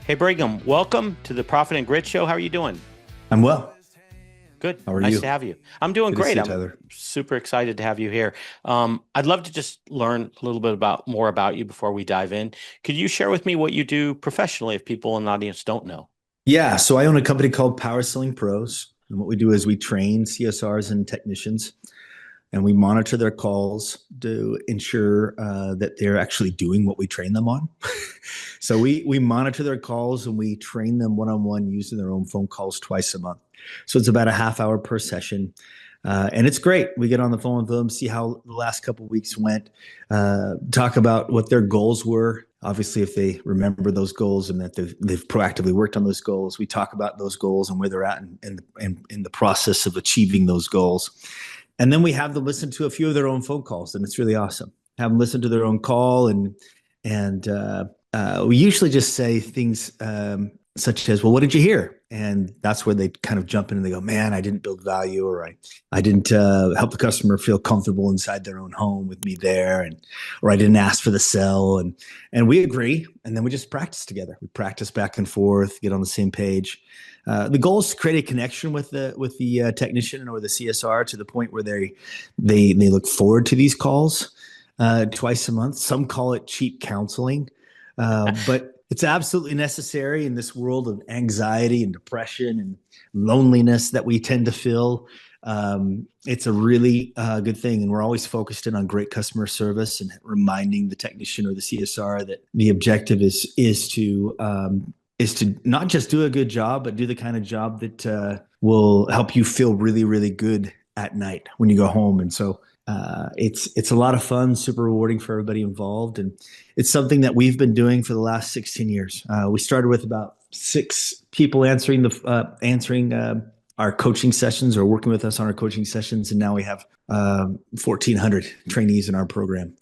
Hey, Brigham, welcome to the Profit and Grit Show. How are you doing? I'm well. Good. How are Nice you? to have you. I'm doing Good to see great. you, I'm Tyler. super excited to have you here. I'd love to just learn a little bit more about you before we dive in. Could you share with me what you do professionally if people in the audience don't know? Yeah, so I own a company called Power Selling Pros. And what we do is we train CSRs and technicians, and we monitor their calls to ensure that they're actually doing what we train them on. So we monitor their calls and we train them one-on-one using their own phone calls twice a month. So it's about a half hour per session. And it's great. We get on the phone with them, see how the last couple of weeks went, talk about what their goals were. Obviously, if they remember those goals and that they've proactively worked on those goals, we talk about those goals and where they're at in the process of achieving those goals. And then we have them listen to a few of their own phone calls, and it's really awesome. Have them listen to their own call, and we usually just say things such as, "Well, what did you hear?" And that's where they kind of jump in and they go, "Man, I didn't build value, or I didn't help the customer feel comfortable inside their own home with me there, and or I didn't ask for the sell." And we agree, and then we just practice together. We practice back and forth, get on the same page. The goal is to create a connection with the technician or the CSR to the point where they look forward to these calls twice a month. Some call it cheap counseling, but it's absolutely necessary in this world of anxiety and depression and loneliness that we tend to feel. It's a really good thing, and we're always focused in on great customer service and reminding the technician or the CSR that the objective is to not just do a good job, but do the kind of job that will help you feel really, really good at night when you go home. And so it's a lot of fun, super rewarding for everybody involved, and it's something that we've been doing for the last 16 years. We started with about 6 people answering our coaching sessions or working with us on our coaching sessions, and now we have 1,400 trainees in our program.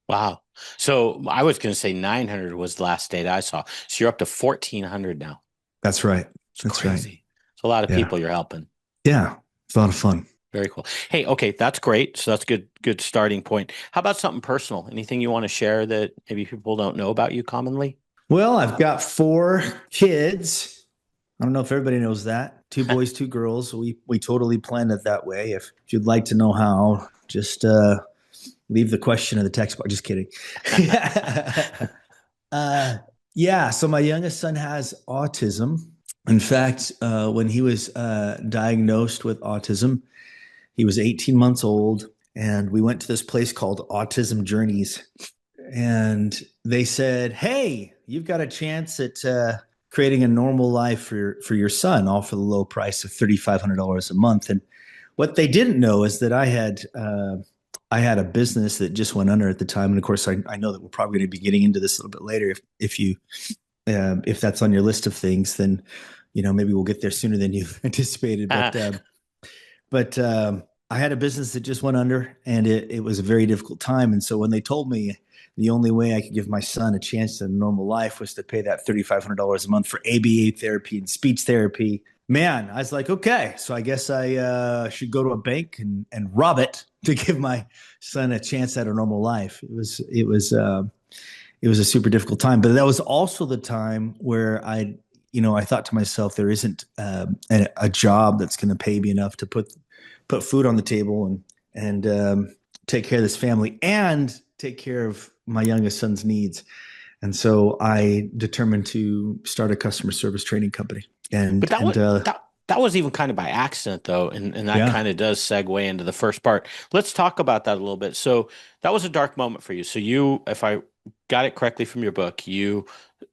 Wow. So I was going to say 900 was the last data I saw. So you're up to 1,400 now. That's right. It's That's right. crazy. It's a lot of Yeah. people you're helping. Yeah. It's a lot of fun. Very cool. Hey, okay, that's great. So that's good starting point. How about something personal? Anything you want to share that maybe people don't know about you commonly? Well, I've got 4 kids. I don't know if everybody knows that. 2 boys, 2 girls. We totally planned it that way. If you'd like to know how, just leave the question in the text bar. Just kidding. Yeah. So my youngest son has autism. In fact, when he was diagnosed with autism, he was 18 months old, and we went to this place called Autism Journeys, and they said, "Hey, you've got a chance at creating a normal life for your son, all for the low price of $3,500 a month." And what they didn't know is that I had a business that just went under at the time, and of course, I know that we're probably going to be getting into this a little bit later. If that's on your list of things, then maybe we'll get there sooner than you anticipated. But I had a business that just went under, and it was a very difficult time. And so when they told me the only way I could give my son a chance at a normal life was to pay that $3,500 a month for ABA therapy and speech therapy, man, I was like, okay, so I guess I should go to a bank and rob it to give my son a chance at a normal life. It was a super difficult time, but that was also the time where I thought to myself, there isn't a job that's going to pay me enough to put food on the table and take care of this family and take care of my youngest son's needs. And so I determined to start a customer service training company. But that was even kind of by accident, though, and that Yeah, kind of does segue into the first part. Let's talk about that a little bit. So that was a dark moment for you. So you, if I got it correctly from your book, you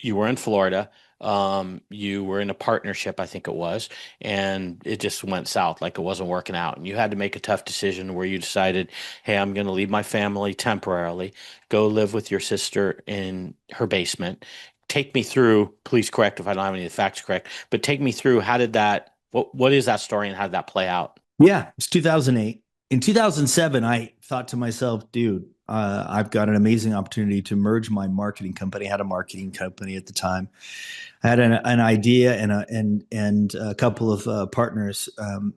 were in Florida. You were in a partnership, I think it was, and it just went south, like it wasn't working out. And you had to make a tough decision where you decided, hey, I'm going to leave my family temporarily, go live with your sister in her basement. Take me through, please correct if I don't have any of the facts correct, but take me through what is that story and how did that play out? yeah. It's 2008. In 2007, I thought to myself, dude, I've got an amazing opportunity to merge my marketing company. I had a marketing company at the time. I had an idea and a couple of partners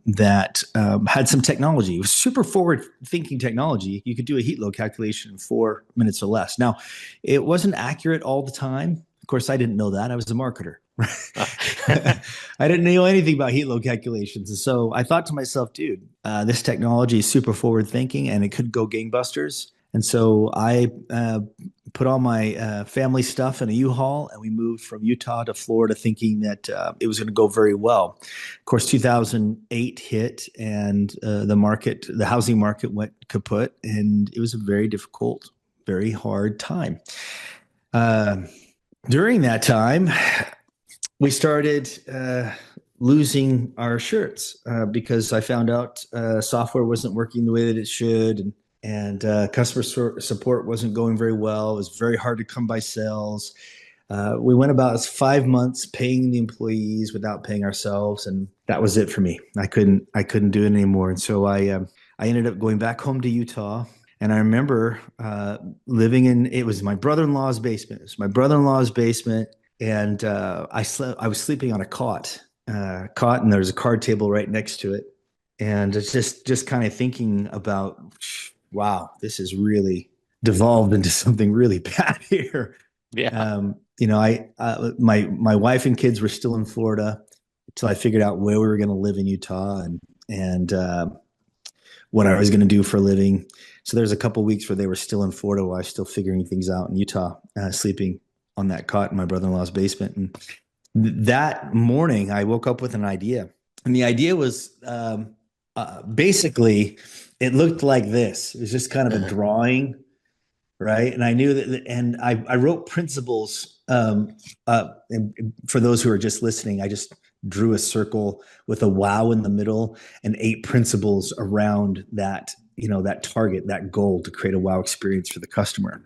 that had some technology. It was super forward thinking technology. You could do a heat load calculation in 4 minutes or less. Now, it wasn't accurate all the time. Of course, I didn't know that. I was a marketer. I didn't know anything about heat load calculations. And so I thought to myself, dude, this technology is super forward thinking and it could go gangbusters. And so I put all my family stuff in a U-Haul and we moved from Utah to Florida thinking that it was going to go very well. Of course, 2008 hit and the housing market went kaput, and it was a very difficult, very hard time. Uh, During that time, we started losing our shirts because I found out software wasn't working the way that it should, and customer support wasn't going very well. It was very hard to come by sales. We went about 5 months paying the employees without paying ourselves, and that was it for me. I couldn't do it anymore, and so I ended up going back home to Utah. And I remember living in, it was my brother-in-law's basement. It was my brother-in-law's basement, and I was sleeping on a cot, and there was a card table right next to it, and it's just kind of thinking about, wow, this has really devolved into something really bad here. Yeah. My wife and kids were still in Florida until I figured out where we were going to live in Utah, and what I was going to do for a living. So there's a couple of weeks where they were still in Florida while I was still figuring things out in Utah, sleeping on that cot in my brother-in-law's basement. And that morning I woke up with an idea. And the idea was basically, it looked like this. It was just kind of a drawing, right? And I knew that, and I wrote principles. And for those who are just listening, I just drew a circle with a wow in the middle and 8 principles around that, that target, that goal to create a wow experience for the customer.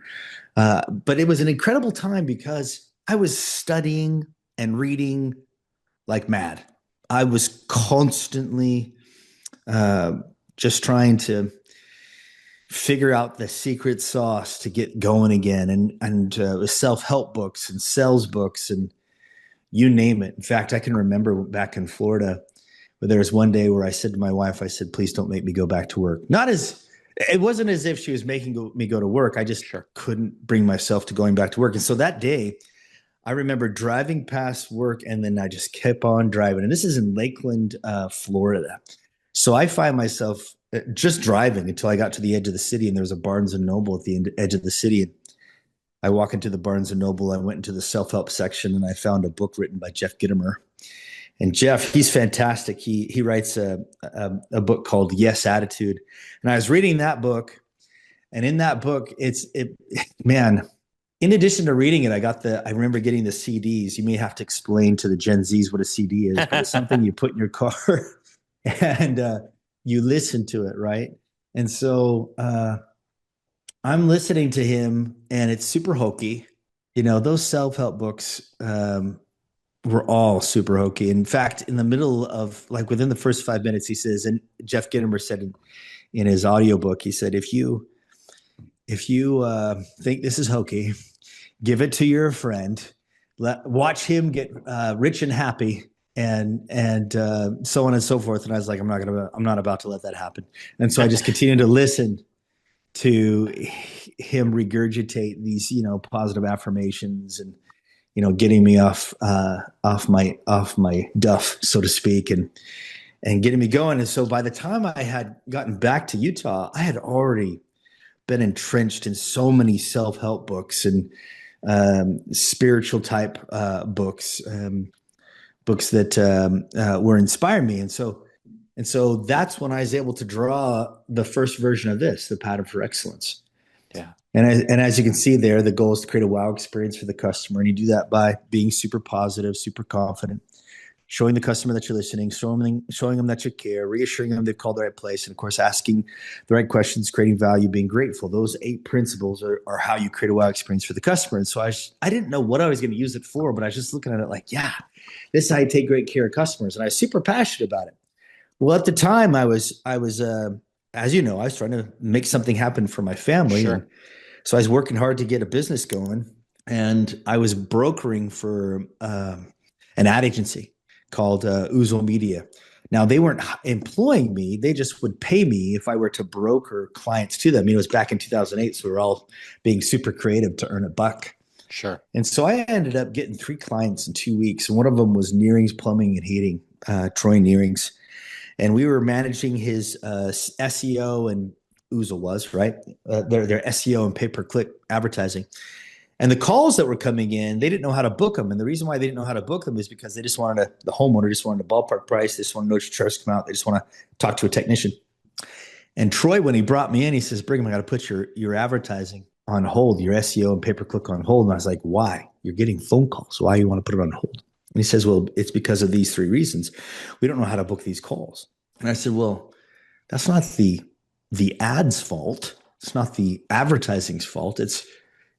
But it was an incredible time because I was studying and reading like mad. I was constantly just trying to figure out the secret sauce to get going again, and self-help books and sales books and you name it. In fact, I can remember back in Florida where there was one day where I said to my wife, I said, please don't make me go back to work. It wasn't as if she was making me go to work. I just couldn't bring myself to going back to work. And so that day, I remember driving past work, and then I just kept on driving. And this is in Lakeland, Florida. So I find myself just driving until I got to the edge of the city, and there was a Barnes and Noble at the edge of the city. And I walk into the Barnes and Noble. I went into the self-help section, and I found a book written by Jeff Gitomer. And Jeff, he's fantastic. He writes a book called Yes Attitude. And I was reading that book, and in that book, man, in addition to reading it, I remember getting the CDs. You may have to explain to the Gen Zs what a CD is, but it's something you put in your car and you listen to it, right? And so I'm listening to him, and it's super hokey. Those self-help books were all super hokey. In fact, in the middle of, like, within the first 5 minutes, he says, and Jeff Gitomer said in his audiobook, he said, if you think this is hokey, give it to your friend, watch him get rich and happy, and so on and so forth. And I was like, I'm not about to let that happen. And so I just continued to listen to him regurgitate these, positive affirmations and, getting me off my duff, so to speak, and getting me going. And so by the time I had gotten back to Utah, I had already been entrenched in so many self-help books and spiritual type books, books that were inspiring me. And so that's when I was able to draw the first version of this, the pattern for excellence. Yeah. And as you can see there, the goal is to create a wow experience for the customer. And you do that by being super positive, super confident, showing the customer that you're listening, showing them that you care, reassuring them they've called the right place, and of course, asking the right questions, creating value, being grateful. Those 8 principles are how you create a wow experience for the customer. And so I didn't know what I was going to use it for, but I was just looking at it like, yeah, this is how you take great care of customers. And I was super passionate about it. Well, at the time I was as you know, I was trying to make something happen for my family. Sure. And so I was working hard to get a business going, and I was brokering for an ad agency called Ouzel Media. Now, they weren't employing me. They just would pay me if I were to broker clients to them. It was back in 2008, so we were all being super creative to earn a buck. Sure. And so I ended up getting 3 clients in 2 weeks. And one of them was Nearing's Plumbing and Heating, Troy Nearing's. And we were managing his SEO and Oozle was, right? Their SEO and pay-per-click advertising. And the calls that were coming in, they didn't know how to book them. And the reason why they didn't know how to book them is because the homeowner just wanted a ballpark price. They just want to know which chairs come out. They just want to talk to a technician. And Troy, when he brought me in, he says, Brigham, I got to put your advertising on hold, your SEO and pay-per-click on hold. And I was like, why? You're getting phone calls. Why you want to put it on hold? And he says, well, it's because of these 3 reasons. We don't know how to book these calls. And I said, well, that's not the ad's fault. It's not the advertising's fault. It's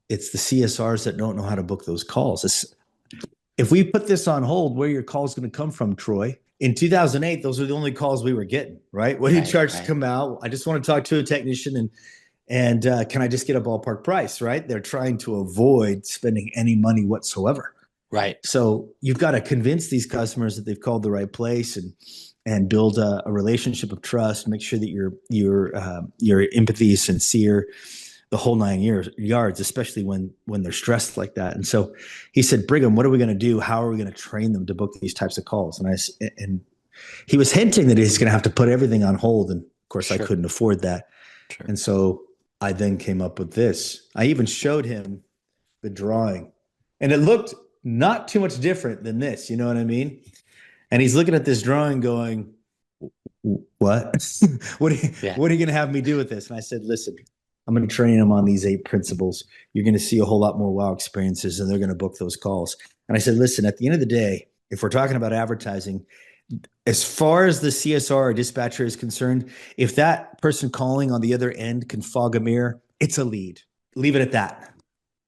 the CSRs that don't know how to book those calls. If we put this on hold, where are your calls going to come from, Troy? In 2008, those were the only calls we were getting, right? What do you charge to come out? I just want to talk to a technician and can I just get a ballpark price, right? They're trying to avoid spending any money whatsoever. Right. So you've got to convince these customers that they've called the right place and build a relationship of trust. Make sure that your empathy is sincere, the whole 9 yards, especially when they're stressed like that. And so he said, Brigham, what are we going to do? How are we going to train them to book these types of calls? And he was hinting that he's going to have to put everything on hold. And of course, I couldn't afford that. Sure. And so I then came up with this. I even showed him the drawing, and it looked not too much different than this. You know what I mean? And he's looking at this drawing going, what? What are you going to have me do with this? And I said, listen, I'm going to train them on these 8 principles. You're going to see a whole lot more wow experiences, and they're going to book those calls. And I said, listen, at the end of the day, if we're talking about advertising, as far as the CSR or dispatcher is concerned, if that person calling on the other end can fog a mirror, it's a lead. Leave it at that.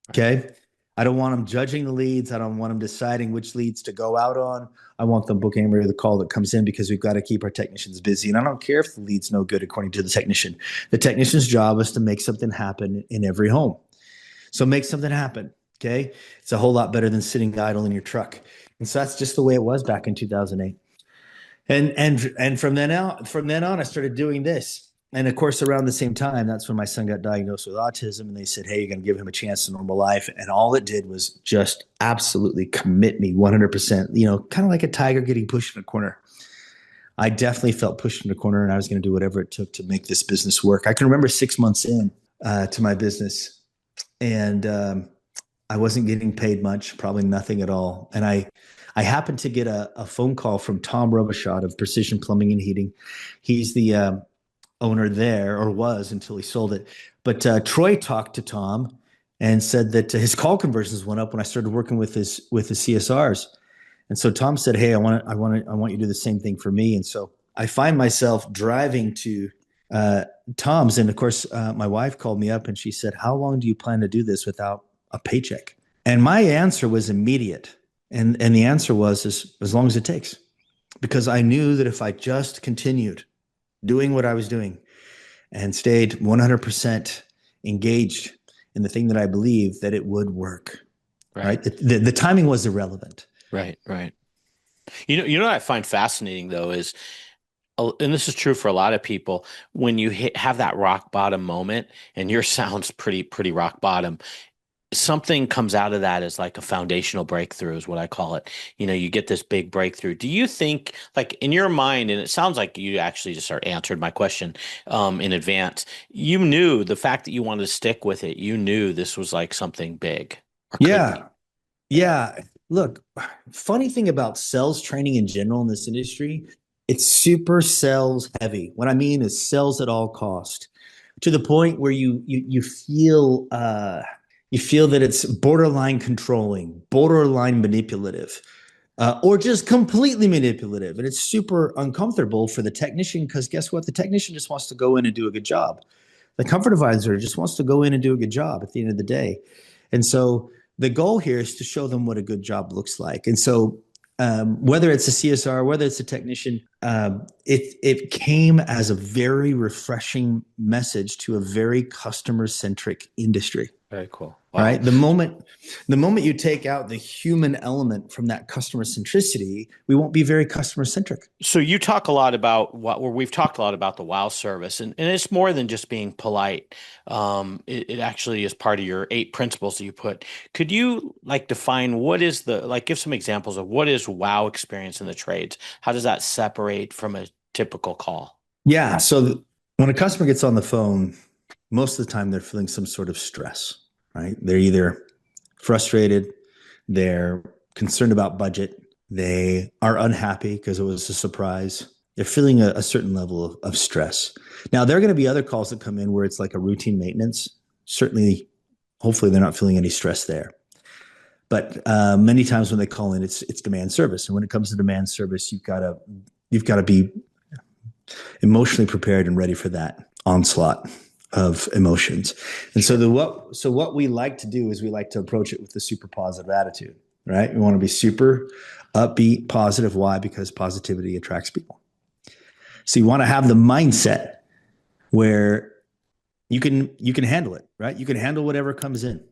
Okay. I don't want them judging the leads. I don't want them deciding which leads to go out on. I want them booking every other call that comes in, because we've got to keep our technicians busy. And I don't care if the lead's no good according to the technician. The technician's job is to make something happen in every home. So make something happen. Okay. It's a whole lot better than sitting idle in your truck. And so that's just the way it was back in 2008. And from then on, I started doing this. And of course, around the same time, that's when my son got diagnosed with autism, and they said, hey, you're going to give him a chance to normal life. And all it did was just absolutely commit me 100%, kind of like a tiger getting pushed in a corner. I definitely felt pushed in a corner, and I was going to do whatever it took to make this business work. I can remember 6 months in to my business, and I wasn't getting paid much, probably nothing at all. And I happened to get a phone call from Tom Robichaud of Precision Plumbing and Heating. He's the owner there, or was until he sold it. But Troy talked to Tom and said that his call conversions went up when I started working with the CSRs. And so Tom said, hey, I want you to do the same thing for me. And so I find myself driving to Tom's. And of course, my wife called me up and she said, how long do you plan to do this without a paycheck? And my answer was immediate. And the answer was as long as it takes, because I knew that if I just continued doing what I was doing and stayed 100% engaged in the thing that I believe, that it would work. Right. The timing was irrelevant. Right. You know what I find fascinating though is, and this is true for a lot of people, when you have that rock bottom moment, and your sound's pretty rock bottom, something comes out of that as like a foundational breakthrough is what I call it. You get this big breakthrough. Do you think, like, in your mind, and it sounds like you actually just answered my question in advance, you knew the fact that you wanted to stick with it, you knew this was like something big? Yeah. Look, funny thing about sales training in general in this industry, it's super sales heavy. What I mean is sales at all cost, to the point where you feel that it's borderline controlling, borderline manipulative, or just completely manipulative. And it's super uncomfortable for the technician, because guess what? The technician just wants to go in and do a good job. The comfort advisor just wants to go in and do a good job at the end of the day. And so the goal here is to show them what a good job looks like. And so whether it's a CSR, whether it's a technician, it came as a very refreshing message to a very customer-centric industry. Very cool. Wow. right? The moment you take out the human element from that customer centricity, we won't be very customer centric. So you talk a lot about where we've talked a lot about the wow service, and it's more than just being polite. It actually is part of your 8 principles that you put. Could you like define what is give some examples of what is wow experience in the trades? How does that separate from a typical call? Yeah. So when a customer gets on the phone, most of the time they're feeling some sort of stress, right? They're either frustrated, they're concerned about budget, they are unhappy because it was a surprise. They're feeling a certain level of stress. Now, there are going to be other calls that come in where it's like a routine maintenance. Certainly, hopefully, they're not feeling any stress there. But many times when they call in, it's demand service, and when it comes to demand service, you've got to be emotionally prepared and ready for that onslaught of emotions. And so what we like to do is we like to approach it with a super positive attitude, right? We want to be super upbeat, positive. Why? Because positivity attracts people. So you want to have the mindset where you can handle it, right? You can handle whatever comes in.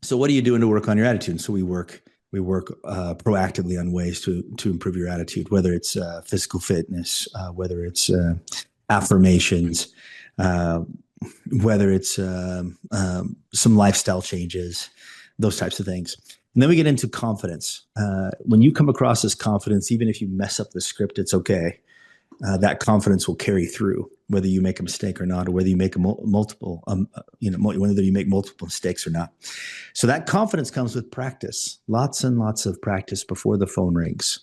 So what are you doing to work on your attitude? So we work proactively on ways to improve your attitude, whether it's physical fitness, whether it's affirmations, uh, whether it's some lifestyle changes, those types of things. And then we get into confidence. When you come across as confidence, even if you mess up the script, it's okay. That confidence will carry through, whether you make a mistake or not, or whether you make whether you make multiple mistakes or not. So that confidence comes with practice, lots and lots of practice before the phone rings.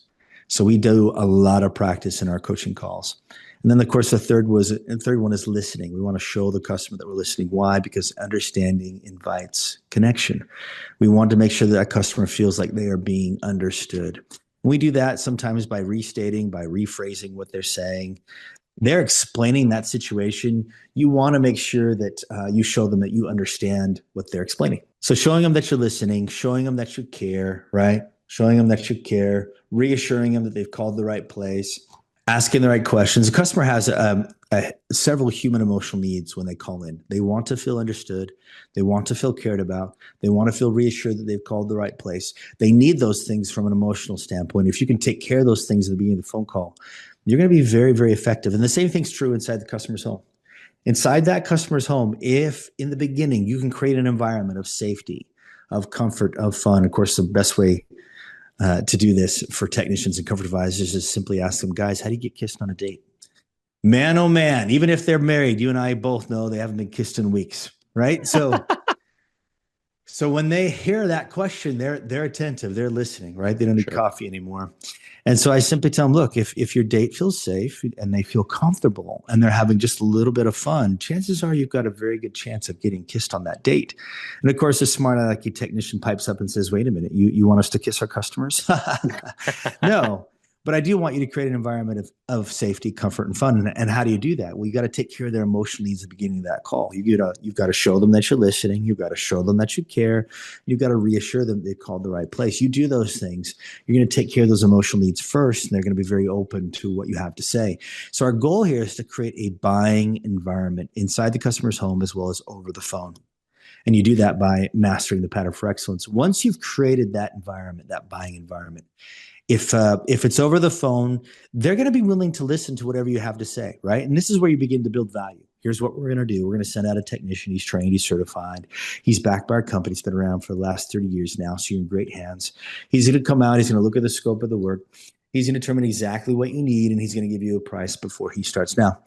So we do a lot of practice in our coaching calls. And then, of course, the third one is listening. We want to show the customer that we're listening. Why? Because understanding invites connection. We want to make sure that customer feels like they are being understood. We do that sometimes by restating, by rephrasing what they're saying. They're explaining that situation. You want to make sure that you show them that you understand what they're explaining. So showing them that you're listening, showing them that you care, right? Showing them that you care, reassuring them that they've called the right place, asking the right questions. The customer has several human emotional needs when they call in. They want to feel understood. They want to feel cared about. They want to feel reassured that they've called the right place. They need those things from an emotional standpoint. If you can take care of those things at the beginning of the phone call, you're going to be very, very effective. And the same thing's true inside the customer's home. Inside that customer's home, if in the beginning you can create an environment of safety, of comfort, of fun, of course, the best way to do this for technicians and comfort advisors is simply ask them, guys, how do you get kissed on a date? Man, oh man, even if they're married, you and I both know they haven't been kissed in weeks, right? So when they hear that question, they're attentive, they're listening, right? They don't need Sure. coffee anymore. And so I simply tell them, look, if your date feels safe and they feel comfortable and they're having just a little bit of fun, chances are you've got a very good chance of getting kissed on that date. And of course, a smart alecky technician pipes up and says, wait a minute, you want us to kiss our customers? No. But I do want you to create an environment of safety, comfort, and fun. And how do you do that? Well, you got to take care of their emotional needs at the beginning of that call. You've got to show them that you're listening. You've got to show them that you care. You've got to reassure them they called the right place. You do those things. You're going to take care of those emotional needs first, and they're going to be very open to what you have to say. So our goal here is to create a buying environment inside the customer's home as well as over the phone. And you do that by mastering the pattern for excellence. Once you've created that environment, that buying environment, if it's over the phone, they're going to be willing to listen to whatever you have to say, right? And this is where you begin to build value. Here's what we're going to do. We're going to send out a technician. He's trained. He's certified. He's backed by our company. He's been around for the last 30 years now, so you're in great hands. He's going to come out. He's going to look at the scope of the work. He's going to determine exactly what you need, and he's going to give you a price before he starts. Now,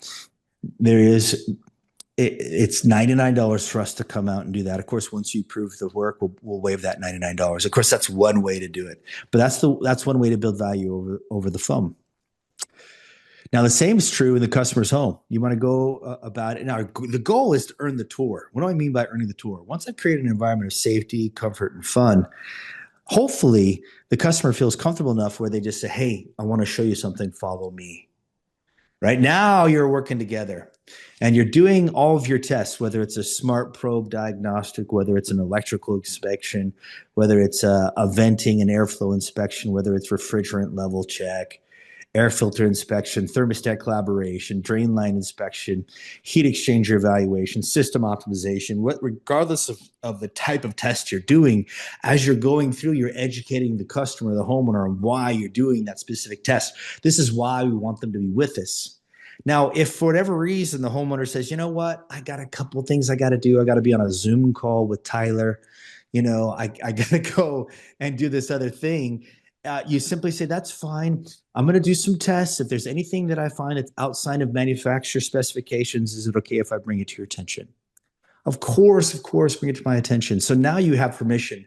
it's $99 for us to come out and do that. Of course, once you prove the work, we'll waive that $99. Of course, that's one way to do it, but that's one way to build value over the phone. Now, the same is true in the customer's home. You want to go about it. Now, the goal is to earn the tour. What do I mean by earning the tour? Once I've created an environment of safety, comfort, and fun, hopefully the customer feels comfortable enough where they just say, hey, I want to show you something. Follow me. Right now, you're working together and you're doing all of your tests, whether it's a smart probe diagnostic, whether it's an electrical inspection, whether it's a venting and airflow inspection, whether it's refrigerant level check. air filter inspection, thermostat collaboration, drain line inspection, heat exchanger evaluation, system optimization. Regardless of the type of test you're doing, as you're going through, you're educating the customer, the homeowner, on why you're doing that specific test. This is why we want them to be with us. Now, if for whatever reason the homeowner says, you know what, I got a couple of things I got to do. I got to be on a Zoom call with Tyler. I got to go and do this other thing. You simply say, that's fine. I'm going to do some tests. If there's anything that I find that's outside of manufacturer specifications, is it okay if I bring it to your attention? Of course, bring it to my attention. So now you have permission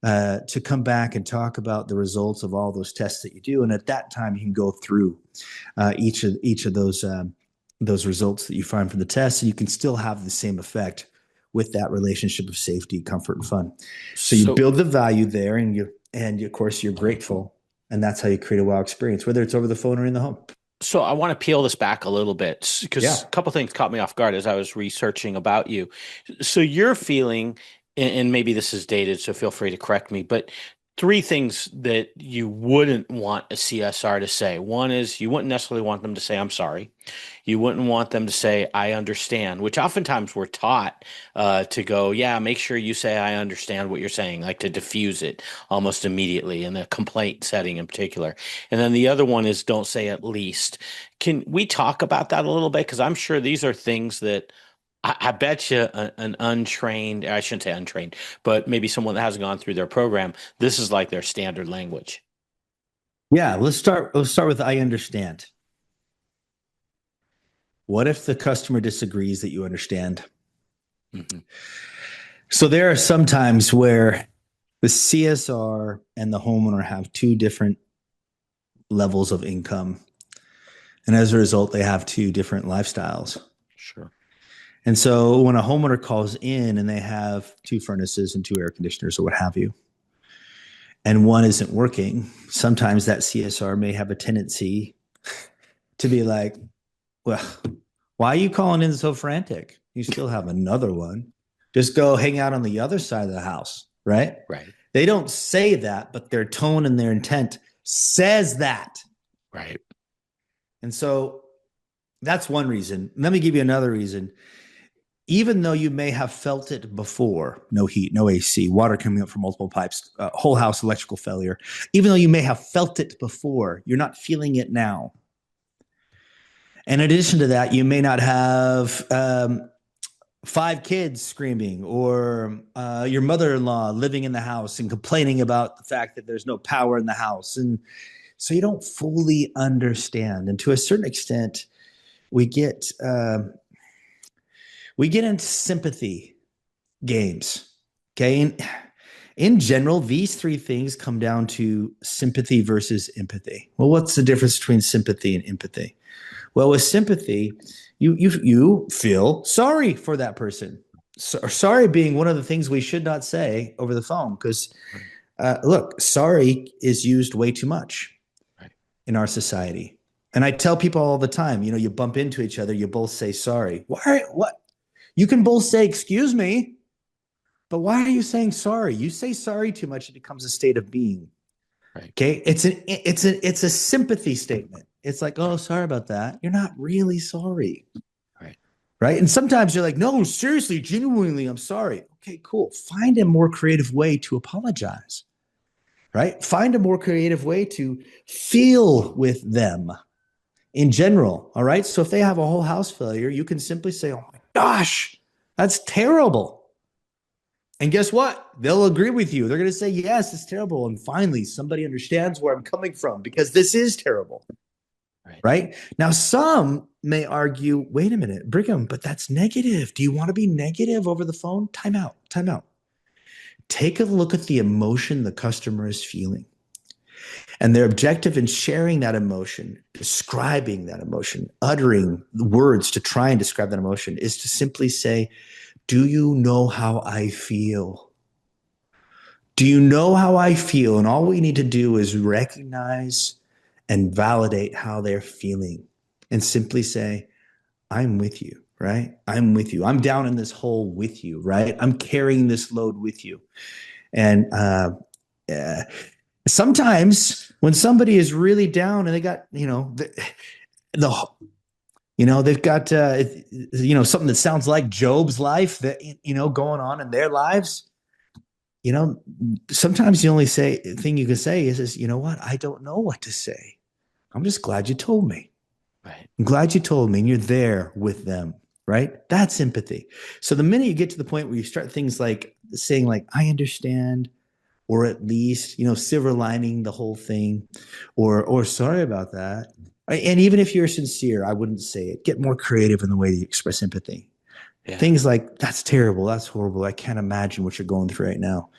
to come back and talk about the results of all those tests that you do. And at that time, you can go through each of those results that you find from the test, and you can still have the same effect with that relationship of safety, comfort, and fun. So you build the value there, and of course you're grateful, and that's how you create a wow experience, whether it's over the phone or in the home. So I want to peel this back a little bit because a couple things caught me off guard as I was researching about you. So you're feeling, and maybe this is dated, so feel free to correct me, but three things that you wouldn't want a CSR to say. One is you wouldn't necessarily want them to say, I'm sorry. You wouldn't want them to say, I understand, which oftentimes we're taught to go, yeah, make sure you say, I understand what you're saying, like to diffuse it almost immediately in a complaint setting in particular. And then the other one is don't say at least. Can we talk about that a little bit? Because I'm sure these are things that I bet you an untrained, I shouldn't say untrained, but maybe someone that hasn't gone through their program, this is like their standard language. Yeah, let's start with I understand. What if the customer disagrees that you understand? Mm-hmm. So there are some times where the CSR and the homeowner have two different levels of income. And as a result, they have two different lifestyles. Sure. And so when a homeowner calls in and they have two furnaces and two air conditioners or what have you, and one isn't working, sometimes that CSR may have a tendency to be like, well, why are you calling in so frantic? You still have another one. Just go hang out on the other side of the house, right? Right. They don't say that, but their tone and their intent says that. Right. And so that's one reason. Let me give you another reason. Even though you may have felt it before, no heat, no AC, water coming up from multiple pipes, whole house electrical failure, even though you may have felt it before, you're not feeling it now. And in addition to that, you may not have 5 kids screaming or your mother-in-law living in the house and complaining about the fact that there's no power in the house. And so you don't fully understand. And to a certain extent, we get into sympathy games. Okay. In general, these three things come down to sympathy versus empathy. Well, what's the difference between sympathy and empathy? Well, with sympathy, you feel sorry for that person. Sorry being one of the things we should not say over the phone because, look, sorry is used way too much in our society. And I tell people all the time, you bump into each other, you both say sorry. Why? What? You can both say, excuse me, but why are you saying sorry? You say sorry too much, it becomes a state of being. Right. Okay. It's a sympathy statement. It's like, oh, sorry about that. You're not really sorry. Right. And sometimes you're like, no, seriously, genuinely, I'm sorry. Okay, cool. Find a more creative way to apologize. Right. Find a more creative way to feel with them in general. All right. So if they have a whole house failure, you can simply say, oh my gosh, that's terrible. And guess what? They'll agree with you. They're going to say, yes, it's terrible. And finally, somebody understands where I'm coming from because this is terrible. Right? Now, some may argue, wait a minute, Brigham, but that's negative. Do you want to be negative over the phone? Time out. Take a look at the emotion the customer is feeling. And their objective in sharing that emotion, describing that emotion, uttering words to try and describe that emotion is to simply say, do you know how I feel? Do you know how I feel? And all we need to do is recognize and validate how they're feeling and simply say, I'm with you, right? I'm with you. I'm down in this hole with you, right? I'm carrying this load with you. And Sometimes when somebody is really down and they got, the they've got, something that sounds like Job's life that, going on in their lives, you know, sometimes the only thing you can say is, you know what? I don't know what to say. I'm just glad you told me. Right. I'm glad you told me and you're there with them, right? That's empathy. So the minute you get to the point where you start things like saying like, I understand, or at least, silver lining the whole thing, or sorry about that. And even if you're sincere, I wouldn't say it. Get more creative in the way that you express empathy. Yeah. Things like, that's terrible, that's horrible, I can't imagine what you're going through right now.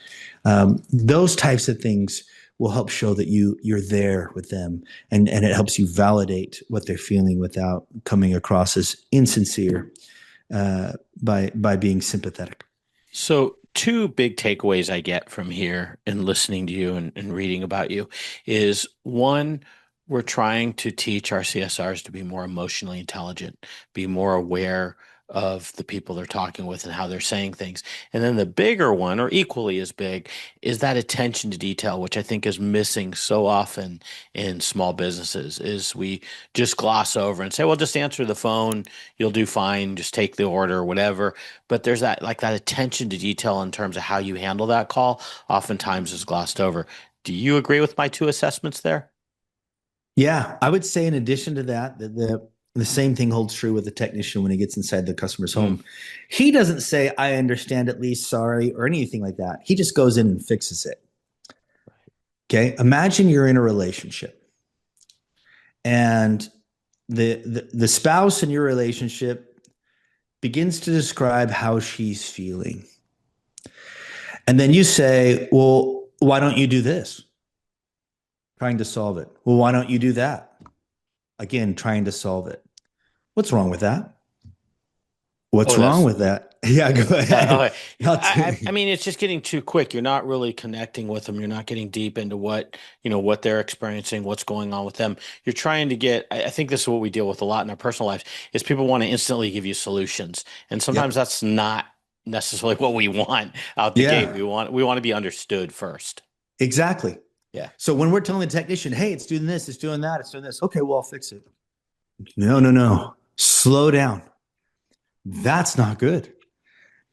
Those types of things will help show that you're there with them, and it helps you validate what they're feeling without coming across as insincere, by being sympathetic. So, two big takeaways I get from here and listening to you and reading about you is one, we're trying to teach our CSRs to be more emotionally intelligent, be more aware of the people they're talking with and how they're saying things. And then the bigger one, or equally as big, is that attention to detail, which I think is missing so often in small businesses, is we just gloss over and say, well, just answer the phone, you'll do fine, just take the order, whatever. But there's that like that attention to detail in terms of how you handle that call oftentimes is glossed over. Do you agree with my two assessments there? Yeah, I would say in addition to that, that the same thing holds true with the technician when he gets inside the customer's Mm, home. He doesn't say, I understand, at least, sorry, or anything like that. He just goes in and fixes it. Okay. Imagine you're in a relationship and the spouse in your relationship begins to describe how she's feeling. And then you say, well, why don't you do this? Trying to solve it. Well, why don't you do that? Again, trying to solve it. What's wrong with that? oh, What's wrong that's with that? Yeah, go ahead. okay. I mean, it's just getting too quick. You're not really connecting with them. You're not getting deep into what they're experiencing, what's going on with them. You're trying to get, I think this is what we deal with a lot in our personal lives, is people want to instantly give you solutions. And sometimes Yep. that's not necessarily what we want out the gate. Yeah, We want to be understood first. exactly. Yeah. So when we're telling the technician, hey, it's doing this, it's doing that, it's doing this. Okay, well, I'll fix it. No, no, no. Slow down. That's not good.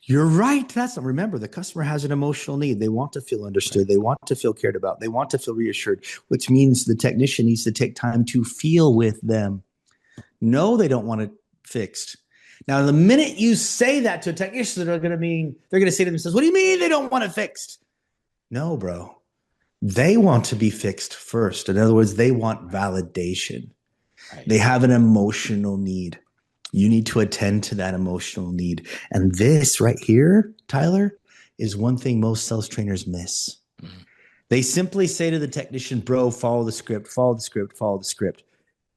You're right. That's not, remember, the customer has an emotional need. They want to feel Right. understood. They want to feel cared about. They want to feel reassured, which means the technician needs to take time to feel with them. No, they don't want it fixed. Now, the minute you say that to a technician, they're going to say to themselves, what do you mean they don't want it fixed? No, bro. They want to be fixed first. In other words, they want validation. Right. They have an emotional need. You need to attend to that emotional need. And this right here, Tyler, is one thing most sales trainers miss. Mhm. They simply say to the technician, bro, follow the script, follow the script, follow the script.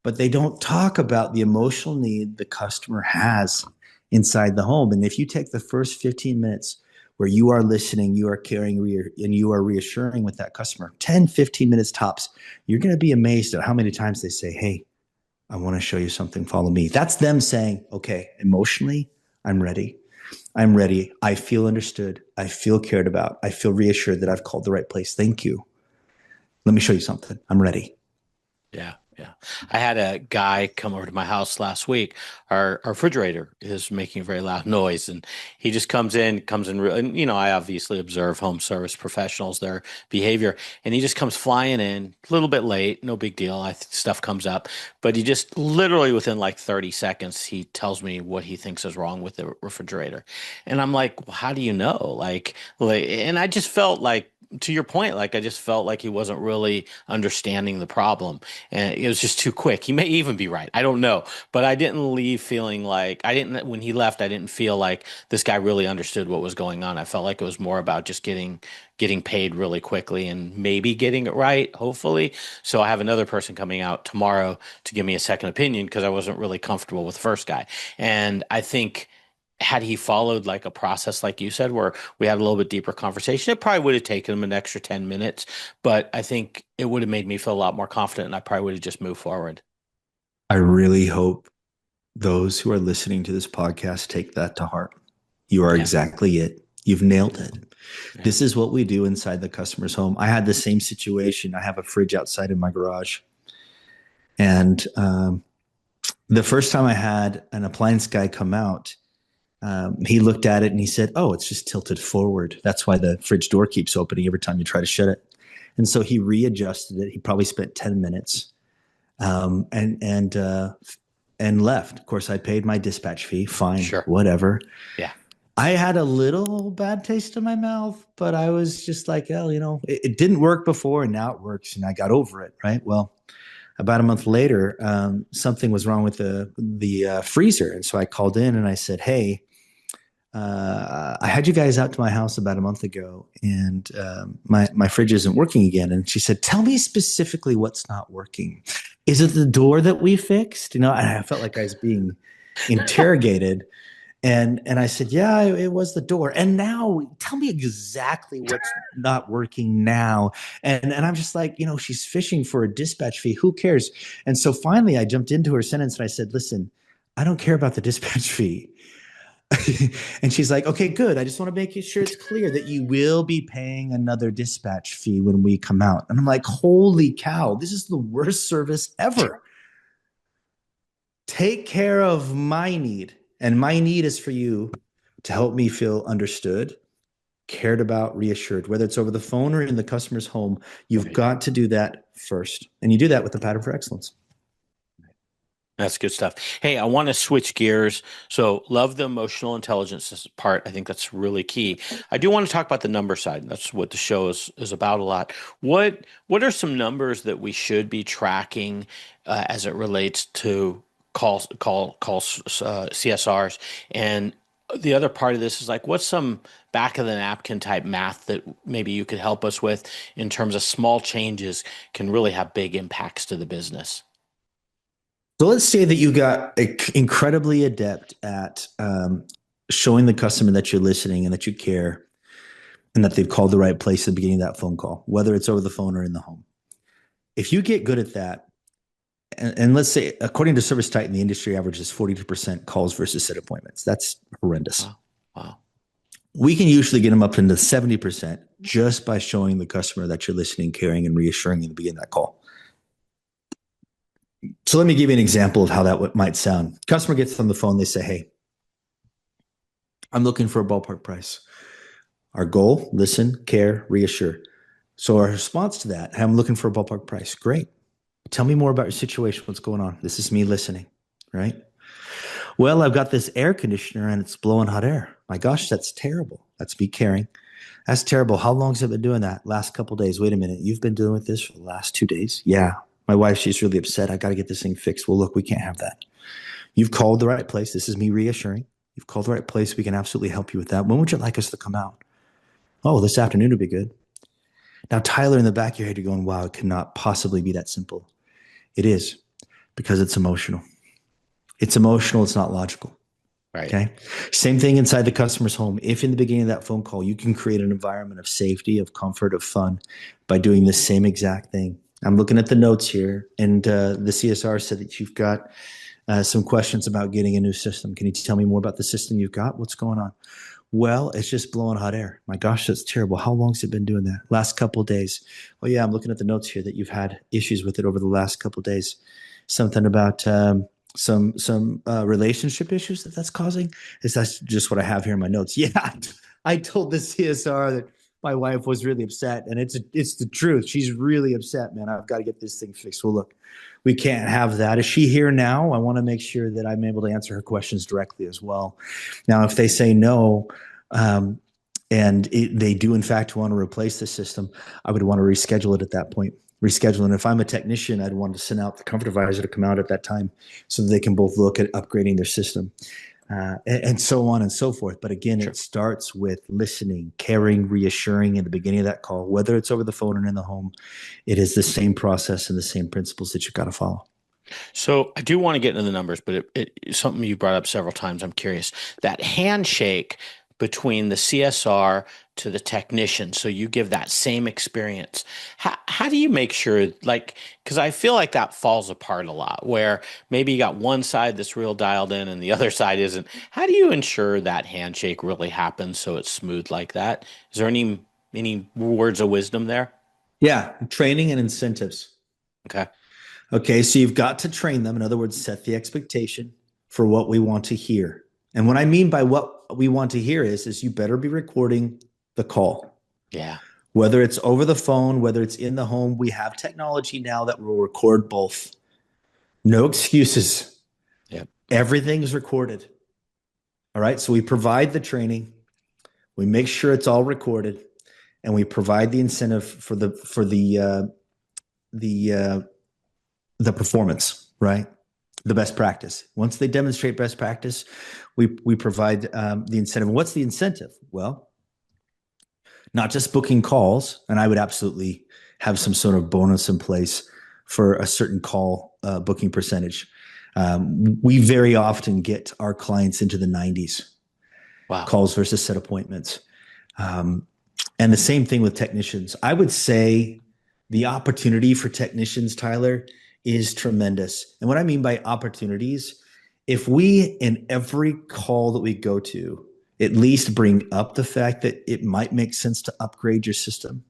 But they don't talk about the emotional need the customer has inside the home. And if you take the first 15 minutes where you are listening, you are caring, and you are reassuring with that customer, 10, 15 minutes tops, you're going to be amazed at how many times they say, hey, I want to show you something. Follow me. That's them saying, okay, emotionally, I'm ready. I'm ready. I feel understood. I feel cared about. I feel reassured that I've called the right place. Thank you. Let me show you something. I'm ready. Yeah, yeah. I had a guy come over to my house last week. Our refrigerator is making a very loud noise, and he just and I obviously observe home service professionals, their behavior, and he just comes flying in a little bit late, no big deal. Stuff comes up, but he just literally within like 30 seconds, he tells me what he thinks is wrong with the refrigerator, and I'm like, well, how do you know? And I just felt like. To your point, like I just felt like he wasn't really understanding the problem and it was just too quick. He may even be right. I don't know. But I didn't leave feeling like when he left, I didn't feel like this guy really understood what was going on. I felt like it was more about just getting paid really quickly and maybe getting it right, hopefully. So I have another person coming out tomorrow to give me a second opinion because I wasn't really comfortable with the first guy. And I think had he followed like a process like you said where we had a little bit deeper conversation, it probably would have taken him an extra 10 minutes, but I think it would have made me feel a lot more confident and I probably would have just moved forward. I really hope those who are listening to this podcast take that to heart. You are Yeah. exactly it. You've nailed it. Yeah. This is what we do inside the customer's home. I had the same situation. I have a fridge outside in my garage. And the first time I had an appliance guy come out, he looked at it and he said, "Oh, it's just tilted forward. That's why the fridge door keeps opening every time you try to shut it." And so he readjusted it. He probably spent 10 minutes um, and and uh, and left. Of course, I paid my dispatch fee. Fine, Sure. whatever. Yeah. I had a little bad taste in my mouth, but I was just like, "Oh, it didn't work before, and now it works," and I got over it. Right. Well, about a month later, something was wrong with the freezer, and so I called in and I said, "Hey, I had you guys out to my house about a month ago, and my fridge isn't working again." And she said, "Tell me specifically what's not working. Is it the door that we fixed?" I felt like I was being interrogated, and I said, "Yeah, it was the door." And now, tell me exactly what's not working now. And I'm just like, she's fishing for a dispatch fee. Who cares? And so finally, I jumped into her sentence and I said, "Listen, I don't care about the dispatch fee." And she's like, "Okay, good. I just want to make sure it's clear that you will be paying another dispatch fee when we come out." And I'm like, "Holy cow, this is the worst service ever. Take care of my need. And my need is for you to help me feel understood, cared about, reassured, whether it's over the phone or in the customer's home. You've Right. got to do that first. And you do that with the pattern for excellence." That's good stuff. Hey, I want to switch gears. So, love the emotional intelligence part. I think that's really key. I do want to talk about the number side. That's what the show is about a lot. What are some numbers that we should be tracking as it relates to calls CSRs? And the other part of this is like, what's some back of the napkin type math that maybe you could help us with in terms of small changes can really have big impacts to the business? So let's say that you got incredibly adept at showing the customer that you're listening and that you care and that they've called the right place at the beginning of that phone call, whether it's over the phone or in the home. If you get good at that, and let's say, according to Service Titan, the industry average is 42% calls versus set appointments. That's horrendous. Wow. Wow. We can usually get them up into 70% just by showing the customer that you're listening, caring, and reassuring in the beginning of that call. So let me give you an example of how that might sound. Customer gets on the phone, they say, "Hey, I'm looking for a ballpark price. Our goal, listen, care, reassure." So our response to that, "Hey, I'm looking for a ballpark price." Great. Tell me more about your situation. What's going on? This is me listening, right? "Well, I've got this air conditioner and it's blowing hot air." My gosh, that's terrible. That's me caring. "That's terrible. How long has it been doing that?" "Last couple of days." "Wait a minute. You've been dealing with this for the last 2 days?" "Yeah. My wife, she's really upset. I got to get this thing fixed." "Well, look, we can't have that. You've called the right place." This is me reassuring. "You've called the right place. We can absolutely help you with that. When would you like us to come out?" "Oh, this afternoon would be good." Now, Tyler, in the back of your head, you're going, "Wow, it cannot possibly be that simple." It is, because it's emotional. It's emotional. It's not logical. Right. Okay. Same thing inside the customer's home. If in the beginning of that phone call, you can create an environment of safety, of comfort, of fun by doing the same exact thing. I'm looking at the notes here, and the CSR said that you've got some questions about getting a new system. Can you tell me more about the system you've got? What's going on? "Well, it's just blowing hot air." "My gosh, that's terrible. How long's it been doing that?" "Last couple of days." "Oh yeah, I'm looking at the notes here that you've had issues with it over the last couple of days. Something about some relationship issues that's causing." Is that just what I have here in my notes? Yeah, I told the CSR that my wife was really upset, and it's the truth. She's really upset, man. I've got to get this thing fixed. "Well, look, we can't have that. Is she here now? I want to make sure that I'm able to answer her questions directly as well." Now, if they say no, um, and they do in fact want to replace the system, I would want to reschedule it at that point. Reschedule. And if I'm a technician, I'd want to send out the comfort advisor to come out at that time so that they can both look at upgrading their system, and so on and so forth. But again, Sure. it starts with listening, caring, reassuring in the beginning of that call, whether it's over the phone or in the home. It is the same process and the same principles that you've got to follow. So I do want to get into the numbers, but it's something you brought up several times. I'm curious. That handshake between the CSR to the technician, so you give that same experience. How do you make sure, like, because I feel like that falls apart a lot, where maybe you got one side that's real dialed in and the other side isn't. How do you ensure that handshake really happens so it's smooth like that? Is there any words of wisdom there? Yeah, training and incentives. Okay. Okay, so you've got to train them. In other words, set the expectation for what we want to hear. And what I mean by what we want to hear is you better be recording the call. Yeah. Whether it's over the phone, whether it's in the home, we have technology now that will record both. No excuses. Yep. Everything is recorded. All right. So we provide the training, we make sure it's all recorded, and we provide the incentive for the the performance, right? The best practice. Once they demonstrate best practice, we provide the incentive. What's the incentive? Well, not just booking calls, and I would absolutely have some sort of bonus in place for a certain call booking percentage. We very often get our clients into the 90s, Wow. calls versus set appointments. And the same thing with technicians. I would say the opportunity for technicians, Tyler, is tremendous. And what I mean by opportunities, if we, in every call that we go to, at least bring up the fact that it might make sense to upgrade your system.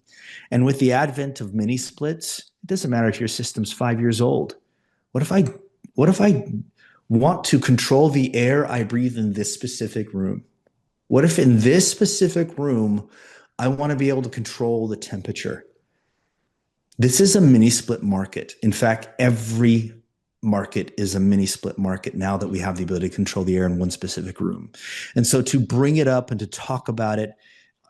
And with the advent of mini splits, it doesn't matter if your system's 5 years old. What if I what if I want to control the air I breathe in this specific room? What if in this specific room I want to be able to control the temperature? This is a mini split market. In fact, every market is a mini split market now that we have the ability to control the air in one specific room. And so to bring it up and to talk about it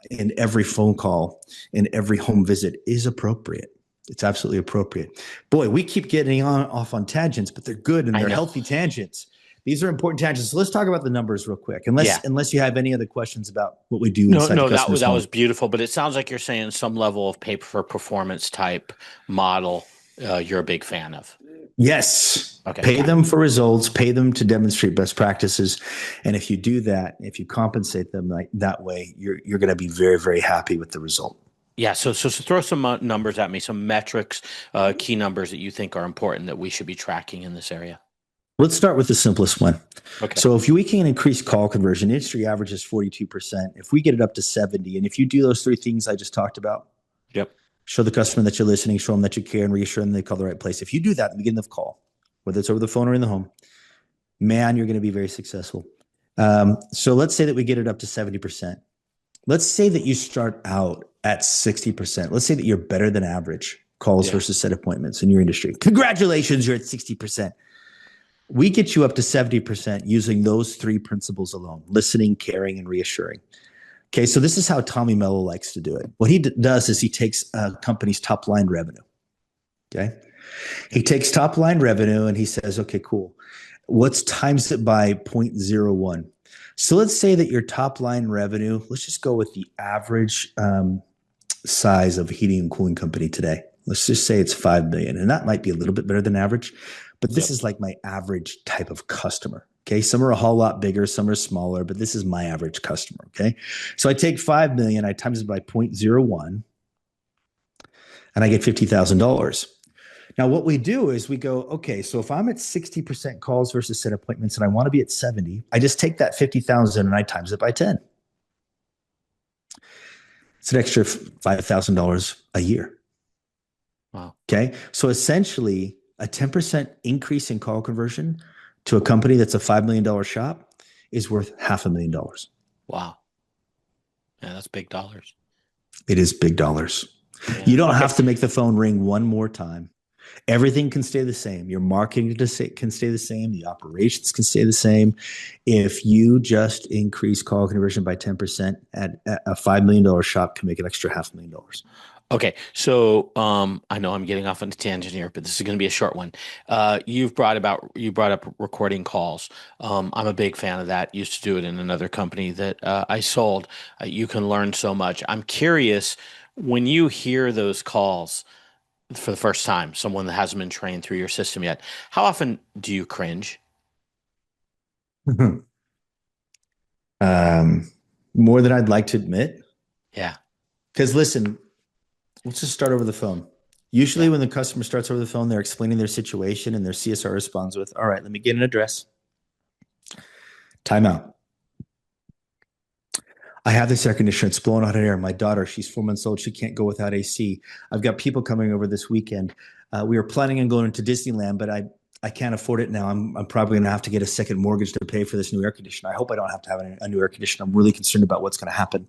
in every phone call, in every home visit is appropriate. It's absolutely appropriate. Boy, we keep getting off on tangents, but they're good and I they're know. healthy tangents. These are important tangents. So let's talk about the numbers real quick. Yeah. Unless you have any other questions about what we do No, inside the no, customer's that home. was beautiful, but it sounds like you're saying some level of pay for performance type model, you're a big fan of. Yes. Okay, Pay got it. them for results, pay them to demonstrate best practices. And if you do that, if you compensate them like that way, you're going to be very, very happy with the result. Yeah, so throw some numbers at me, some metrics, key numbers that you think are important that we should be tracking in this area. Let's start with the simplest one. Okay. So if we can increase call conversion, industry average is 42%. If we get it up to 70, and if you do those three things I just talked about, Yep. show the customer that you're listening, show them that you care, and reassure them they call the right place. If you do that at the beginning of the call, whether it's over the phone or in the home, man, you're going to be very successful. So let's say that we get it up to 70%. Let's say that you start out at 60%. Let's say that you're better than average calls versus set appointments in your industry. Congratulations, you're at 60%. We get you up to 70% using those three principles alone: listening, caring, and reassuring. Okay, so this is how Tommy Mello likes to do it. What he does is he takes a company's top line revenue. Okay, he takes top line revenue and he says, okay, cool. Let's times it by 0.01. So let's say that your top line revenue, let's just go with the average size of a heating and cooling company today. Let's just say it's 5 million. And that might be a little bit better than average, but this is like my average type of customer. Okay. Some are a whole lot bigger, some are smaller, but this is my average customer. Okay. So I take 5 million, I times it by 0.01, and I get $50,000. Now, what we do is we go, okay, so if I'm at 60% calls versus set appointments and I want to be at 70, I just take that 50,000 and I times it by 10. It's an extra $5,000 a year. Wow. Okay. So essentially, a 10% increase in call conversion to a company that's a $5 million shop is worth $500,000. Wow. Yeah, that's big dollars. It is big dollars. Yeah. You don't Okay. have to make the phone ring one more time. Everything can stay the same. Your marketing can stay the same. The operations can stay the same. If you just increase call conversion by 10%, at a $5 million shop can make an extra $500,000. Okay, so I know I'm getting off on a tangent here, but this is going to be a short one. You brought up recording calls. I'm a big fan of that. Used to do it in another company that I sold. You can learn so much. I'm curious, when you hear those calls for the first time, someone that hasn't been trained through your system yet, how often do you cringe? um, More than I'd like to admit. Yeah. Because listen, let's just start over the phone. Usually, Yeah. when the customer starts over the phone, they're explaining their situation and their CSR responds with, all right, let me get an address. Timeout. I have this air conditioner. It's blowing hot air. My daughter, she's 4 months old. She can't go without AC. I've got people coming over this weekend. We were planning on going into Disneyland, but I can't afford it now. I'm probably going to have to get a second mortgage to pay for this new air conditioner. I hope I don't have to have a new air conditioner. I'm really concerned about what's going to happen.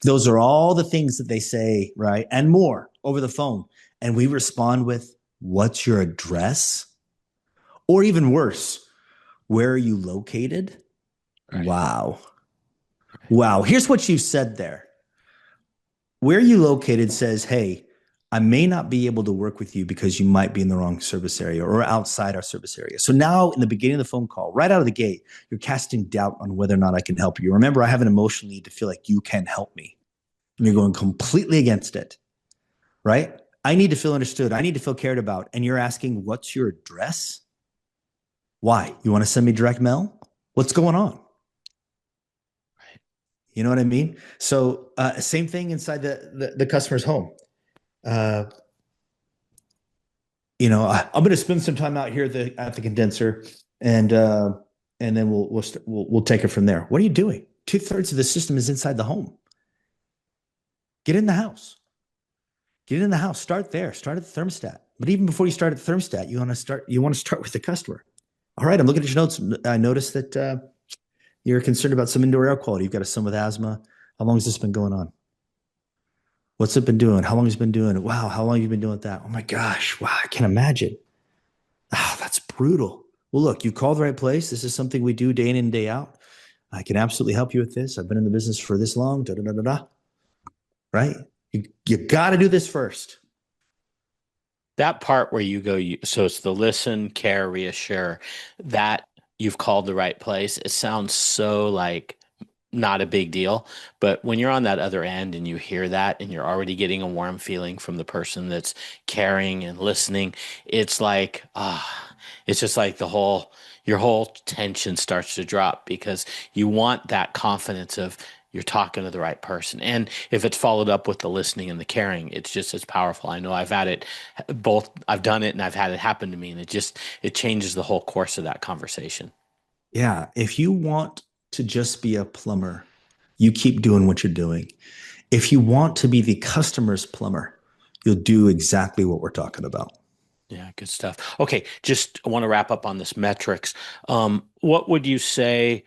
Those are all the things that they say, right? And more over the phone. And we respond with, what's your address? Or even worse, where are you located? Right. Wow. Wow. Here's what you said there. Where you located says, hey, I may not be able to work with you because you might be in the wrong service area or outside our service area. So now in the beginning of the phone call, right out of the gate, you're casting doubt on whether or not I can help you. Remember, I have an emotional need to feel like you can help me. And you're going completely against it, right? I need to feel understood. I need to feel cared about. And you're asking, what's your address? Why? You want to send me direct mail? What's going on? Right. You know what I mean? So same thing inside the customer's home. Uh, I'm going to spend some time out here at the condenser, and then we'll take it from there. What are you doing? 2/3 of the system is inside the home. Get in the house. Get in the house. Start there. Start at the thermostat. But even before you start at the thermostat, you want to start with the customer. All right, I'm looking at your notes. I noticed that you're concerned about some indoor air quality. You've got a son with asthma. How long has this been going on? What's it been doing? How long has it been doing it? Wow, how long have you been doing that? Oh my gosh, wow, I can't imagine. Oh, that's brutal. Well, look, you called the right place. This is something we do day in and day out. I can absolutely help you with this. I've been in the business for this long. Da, da, da, da, da. Right? You got to do this first. That part where you go, so it's the listen, care, reassure, that you've called the right place. It sounds so like not a big deal. But when you're on that other end and you hear that and you're already getting a warm feeling from the person that's caring and listening, it's like, it's just like your whole tension starts to drop because you want that confidence of you're talking to the right person. And if it's followed up with the listening and the caring, it's just as powerful. I know I've had it both, I've done it and I've had it happen to me. And it changes the whole course of that conversation. Yeah. If you want to just be a plumber, you keep doing what you're doing. If you want to be the customer's plumber, you'll do exactly what we're talking about. Yeah, good stuff. Okay, just I want to wrap up on this metrics. What would you say?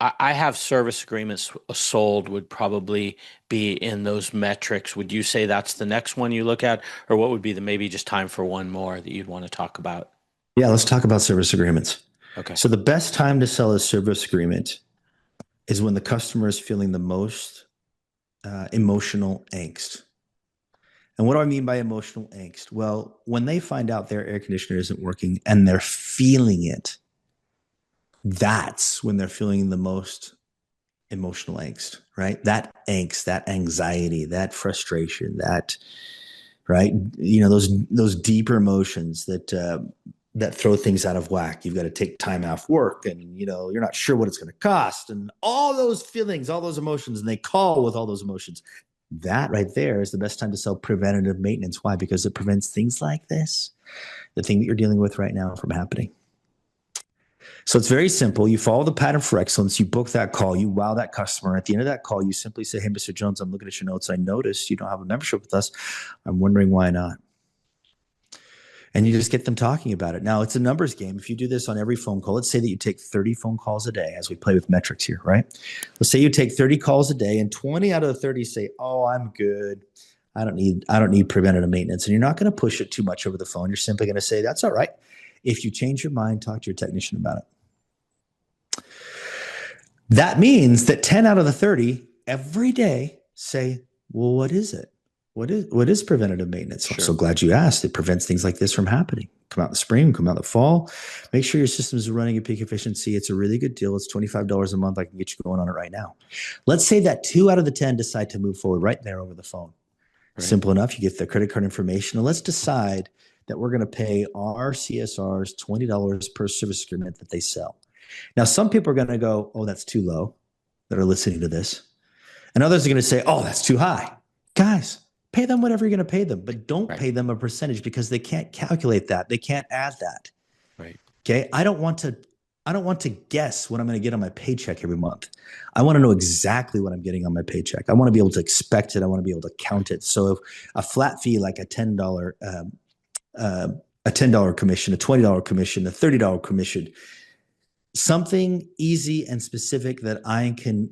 I have service agreements sold would probably be in those metrics. Would you say that's the next one you look at, or what would be the maybe just time for one more that you'd want to talk about? Yeah, let's talk about service agreements. Okay, So, the best time to sell a service agreement is when the customer is feeling the most emotional angst. And what do I mean by emotional angst? Well, when they find out their air conditioner isn't working and they're feeling it, that's when they're feeling the most emotional angst, right? That angst, that anxiety, that frustration, that right, those deeper emotions that throw things out of whack. You've got to take time off work, and you're not sure what it's going to cost, and all those feelings, all those emotions, and they call with all those emotions. That right there is the best time to sell preventative maintenance. Why? Because it prevents things like this, the thing that you're dealing with right now, from happening. So it's very simple. You follow the pattern for excellence. You book that call. You wow that customer. At the end of that call, you simply say, hey, Mr. Jones, I'm looking at your notes. I noticed you don't have a membership with us. I'm wondering why not. And you just get them talking about it. Now, it's a numbers game. If you do this on every phone call, let's say that you take 30 phone calls a day as we play with metrics here, right? Let's say you take 30 calls a day and 20 out of the 30 say, oh, I'm good. I don't need preventative maintenance. And you're not going to push it too much over the phone. You're simply going to say, that's all right. If you change your mind, talk to your technician about it. That means that 10 out of the 30 every day say, well, what is it? What is preventative maintenance? I'm sure. so glad you asked. It prevents things like this from happening. Come out in the spring, come out in the fall. Make sure your systems are running at peak efficiency. It's a really good deal. It's $25 a month. I can get you going on it right now. Let's say that 2 out of the 10 decide to move forward right there over the phone. Right. Simple enough. You get the credit card information. And let's decide that we're going to pay our CSRs $20 per service agreement that they sell. Now, some people are going to go, oh, that's too low, that are listening to this. And others are going to say, oh, that's too high. Guys, pay them whatever you're going to pay them, but don't Right. pay them a percentage because they can't calculate that. They can't add that. Right. Okay. I don't want to guess what I'm going to get on my paycheck every month. I want to know exactly what I'm getting on my paycheck. I want to be able to expect it. I want to be able to count it. So if a flat fee like uh, a $10 commission, a $20 commission, a $30 commission, something easy and specific that I can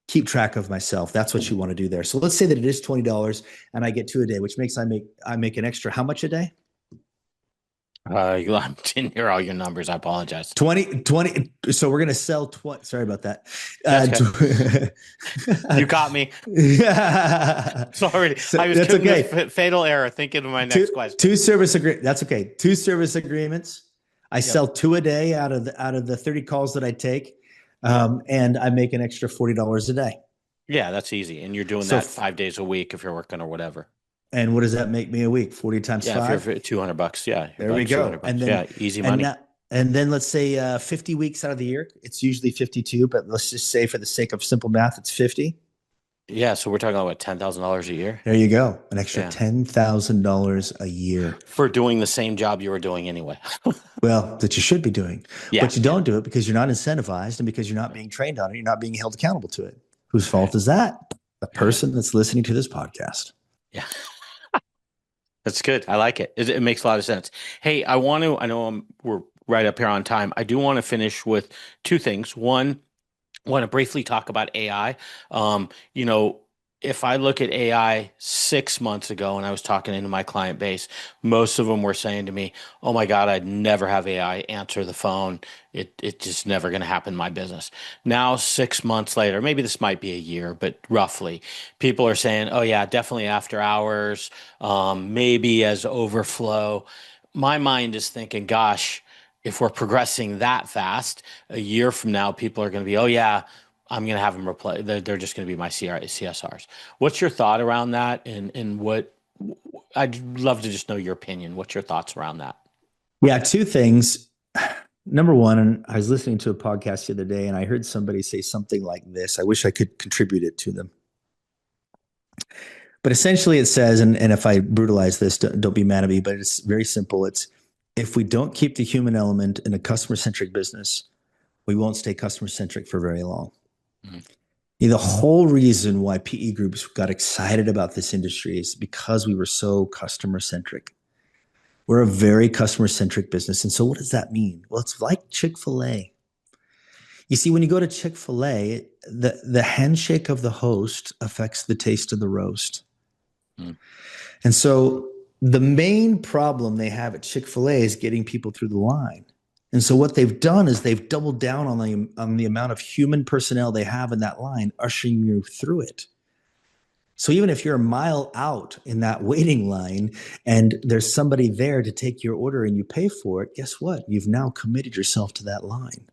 keep track of myself. That's what you want to do there. So let's say that it is $20 and I get two a day, which makes I make an extra how much a day? I didn't hear all your numbers. I apologize. 20. So we're going to sell 20. Sorry about that. That's okay. You got me. Sorry. So I was that's committing okay. this fatal error thinking of my next question. Two service agree. That's okay. Two service agreements. I Yep. sell two a day out of the 30 calls that I take. Yep. And I make an extra $40 a day. Yeah, that's easy. And you're doing So, that 5 days a week if you're working or whatever. and what does that make me a week? 40 times Yeah, if five. you're $200, yeah, you're There we about go. 200 bucks. Yeah, easy And money. that, and then let's say 50 weeks out of the year. It's usually 52, but let's just say for the sake of simple math, it's 50. Yeah, so we're talking about what, $10,000 a year There you go. An extra Yeah. $10,000 a year. for doing the same job you were doing anyway. Well, that you should be doing, Yeah. but you don't do it because you're not incentivized and because you're not being trained on it. You're not being held accountable to it. Whose fault is that? The person that's listening to this podcast. Yeah. That's good. I like it. It makes a lot of sense. Hey, I know we're right up here on time. I do want to finish with two things. One, I want to briefly talk about AI. You know, if I look at AI 6 months ago and I was talking into my client base, most of them were saying to me, "Oh my God, I'd never have AI answer the phone. It just never going to happen in my business." Now, 6 months later, maybe this might be a year, but roughly, people are saying, "Oh yeah, definitely after hours, maybe as overflow." My mind is thinking, "Gosh, if we're progressing that fast, a year from now, people are going to be, oh yeah, I'm going to have them replace. They're just going to be my CSRs." What's your thought around that? And what I'd love to just know your opinion. What's your thoughts around that? Yeah, two things. Number one, and I was listening to a podcast the other day and I heard somebody say something like this. I wish I could contribute it to them. But essentially it says, and if I brutalize this, don't be mad at me, but it's very simple. It's if we don't keep the human element in a customer centric business, we won't stay customer centric for very long. Mm-hmm. The whole reason why PE groups got excited about this industry is because we were so customer centric. We're a very customer centric business. And so what does that mean? Well, it's like Chick-fil-A. You see, when you go to Chick-fil-A, the handshake of the host affects the taste of the roast. Mm. And so the main problem they have at Chick-fil-A is getting people through the line. And so what they've done is they've doubled down on the amount of human personnel they have in that line, ushering you through it. So even if you're a mile out in that waiting line and there's somebody there to take your order and you pay for it, guess what? You've now committed yourself to that line.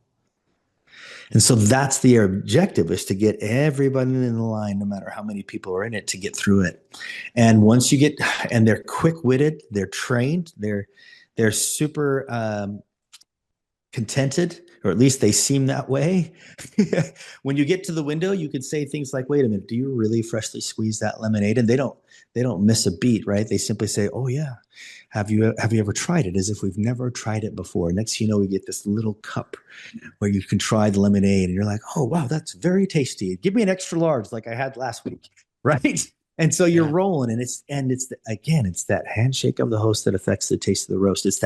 And so that's the objective, is to get everybody in the line, no matter how many people are in it, to get through it. And once you get, and they're quick-witted, they're trained, they're super contented, or at least they seem that way. When you get to the window, you can say things like, "Wait a minute, do you really freshly squeeze that lemonade?" And they don't miss a beat, right? They simply say, "Oh yeah, have you ever tried it?" As if we've never tried it before. Next thing you know, we get this little cup where you can try the lemonade, and you're like, "Oh wow, that's very tasty. Give me an extra large like I had last week," right? And so you're rolling, and it's that handshake of the host that affects the taste of the roast. It's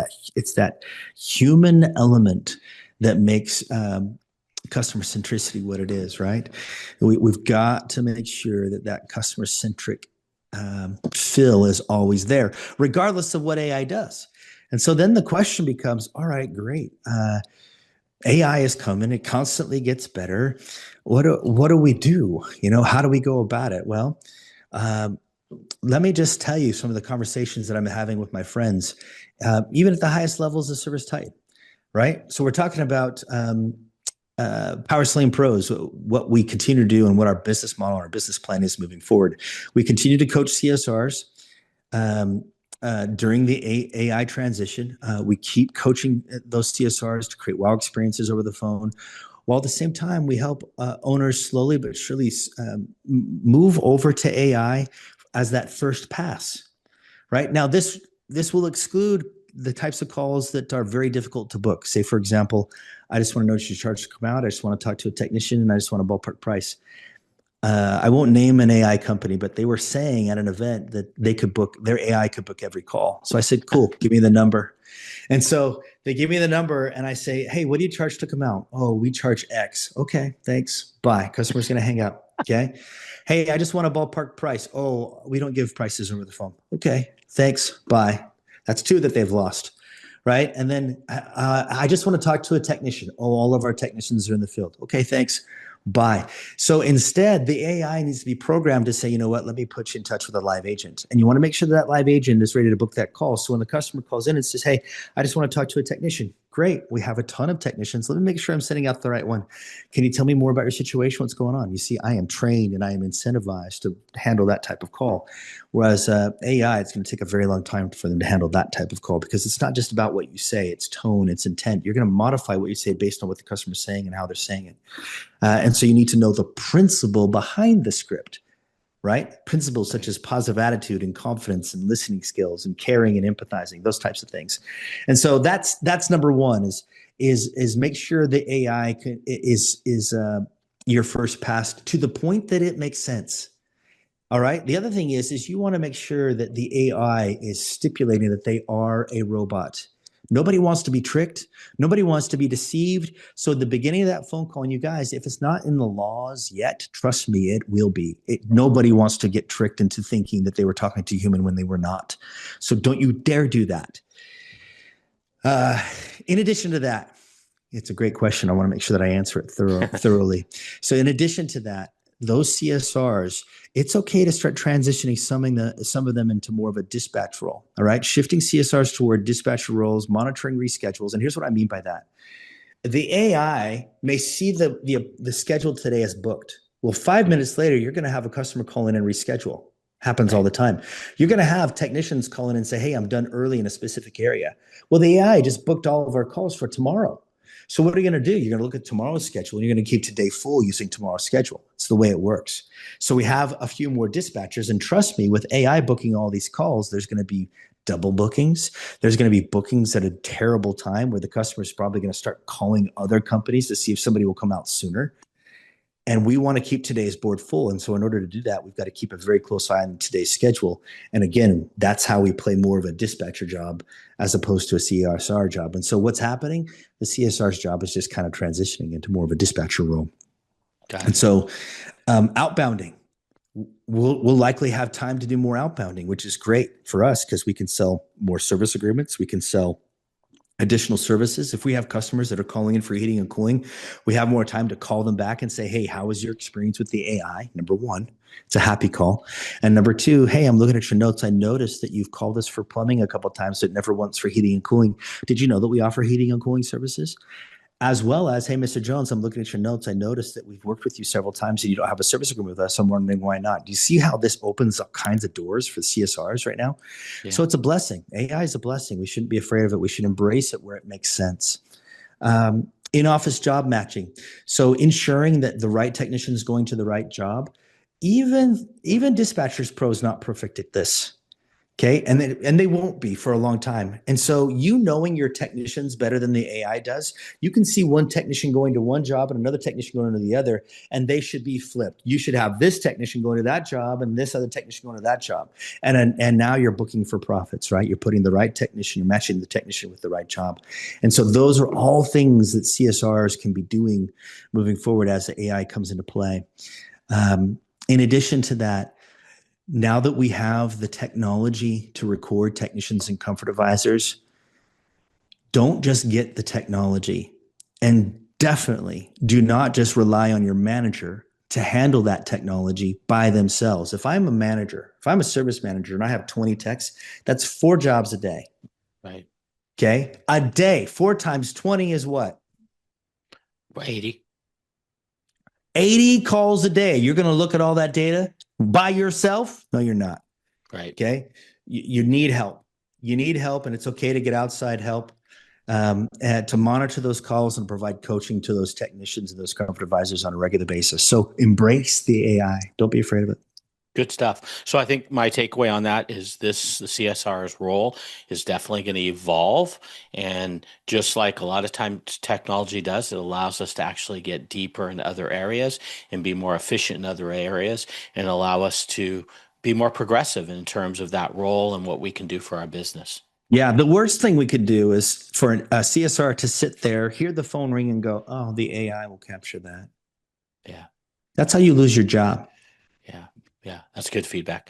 that human element that makes customer centricity what it is, right? We've got to make sure that customer centric feel is always there, regardless of what AI does. And so then the question becomes, all right, great. AI is coming. It constantly gets better. What do we do? How do we go about it? Well, let me just tell you some of the conversations that I'm having with my friends, even at the highest levels of service type, right? So we're talking about Power Slaying Pros, what we continue to do and what our business model, our business plan is moving forward. We continue to coach CSRs during the AI transition. We keep coaching those CSRs to create wow experiences over the phone. while at the same time we help owners slowly but surely move over to AI as that first pass. Right now, this will exclude the types of calls that are very difficult to book. Say, for example, I just want to notice your charge to come out. I just want to talk to a technician, and I just want a ballpark price. I won't name an AI company, but they were saying at an event that they could book, their AI could book every call. So I said, cool, give me the number. And so they give me the number and I say, hey, what do you charge to come out? Oh, we charge X. Okay, thanks. Bye. Customer's going to hang up. Okay. Hey, I just want a ballpark price. Oh, we don't give prices over the phone. Okay, thanks. Bye. That's two that they've lost. Right. And then I just want to talk to a technician. Oh, all of our technicians are in the field. Okay, thanks. Bye. So instead, the AI needs to be programmed to say, you know what, let me put you in touch with a live agent. And you want to make sure that live agent is ready to book that call. So when the customer calls in and says, hey, I just want to talk to a technician. Great. We have a ton of technicians. Let me make sure I'm sending out the right one. Can you tell me more about your situation? What's going on? You see, I am trained and I am incentivized to handle that type of call. Whereas AI, it's going to take a very long time for them to handle that type of call because it's not just about what you say, it's tone, it's intent. You're going to modify what you say based on what the customer's saying and how they're saying it. And so you need to know the principle behind the script, right? Principles such as positive attitude and confidence and listening skills and caring and empathizing, those types of things. And so that's number one is make sure the AI is your first pass to the point that it makes sense. All right. The other thing is you want to make sure that the AI is stipulating that they are a robot. Nobody wants to be tricked. Nobody wants to be deceived. So at the beginning of that phone call, and you guys, if it's not in the laws yet, trust me, it will be. Nobody wants to get tricked into thinking that they were talking to a human when they were not. So don't you dare do that. In addition to that, it's a great question. I want to make sure that I answer it thoroughly. So in addition to that, those CSRs, it's okay to start transitioning some of them into more of a dispatch role. All right. Shifting CSRs toward dispatcher roles, monitoring reschedules. And here's what I mean by that. The AI may see the schedule today as booked. Well, 5 minutes later, you're going to have a customer call in and reschedule. Happens all the time. You're going to have technicians call in and say, hey, I'm done early in a specific area. Well, the AI just booked all of our calls for tomorrow. So what are you going to do? You're going to look at tomorrow's schedule and you're going to keep today full using tomorrow's schedule. It's the way it works. So we have a few more dispatchers. And trust me, with AI booking all these calls, there's going to be double bookings. There's going to be bookings at a terrible time where the customer is probably going to start calling other companies to see if somebody will come out sooner. And we want to keep today's board full. And so in order to do that, we've got to keep a very close eye on today's schedule. And again, that's how we play more of a dispatcher job as opposed to a CSR job. And so what's happening? The CSR's job is just kind of transitioning into more of a dispatcher role. And so outbounding, we'll likely have time to do more outbounding, which is great for us because we can sell more service agreements. We can sell additional services. If we have customers that are calling in for heating and cooling, we have more time to call them back and say, hey, how was your experience with the AI? Number one, it's a happy call. And number two, hey, I'm looking at your notes. I noticed that you've called us for plumbing a couple of times, but never once for heating and cooling. Did you know that we offer heating and cooling services? As well as, hey, Mr. Jones, I'm looking at your notes. I noticed that we've worked with you several times and you don't have a service agreement with us. I'm wondering why not. Do you see how this opens up kinds of doors for CSRs right now? Yeah. So it's a blessing. AI is a blessing. We shouldn't be afraid of it. We should embrace it where it makes sense. In-office job matching. So ensuring that the right technician is going to the right job. Even Dispatchers Pro is not perfect at this. Okay. And they won't be for a long time. And so knowing your technicians better than the AI does, you can see one technician going to one job and another technician going to the other, and they should be flipped. You should have this technician going to that job and this other technician going to that job. And now you're booking for profits, right? You're putting the right technician, you're matching the technician with the right job. And so those are all things that CSRs can be doing moving forward as the AI comes into play. In addition to that, now that we have the technology to record technicians and comfort advisors, don't just get the technology, and definitely do not just rely on your manager to handle that technology by themselves. If I'm a manager, if I'm a service manager and I have 20 techs, that's 4 jobs a day. Right. Okay. A day, 4 times 20 is what? 80. 80 calls a day. You're going to look at all that data by yourself? No, you're not. Right. Okay. You need help. You need help, and it's okay to get outside help. and to monitor those calls and provide coaching to those technicians and those comfort advisors on a regular basis. So embrace the AI. Don't be afraid of it. Good stuff. So I think my takeaway on that is the CSR's role is definitely going to evolve. And just like a lot of times technology does, it allows us to actually get deeper in other areas and be more efficient in other areas and allow us to be more progressive in terms of that role and what we can do for our business. Yeah, the worst thing we could do is for a CSR to sit there, hear the phone ring, and go, "Oh, the AI will capture that." Yeah. That's how you lose your job. Yeah. Yeah. That's good feedback.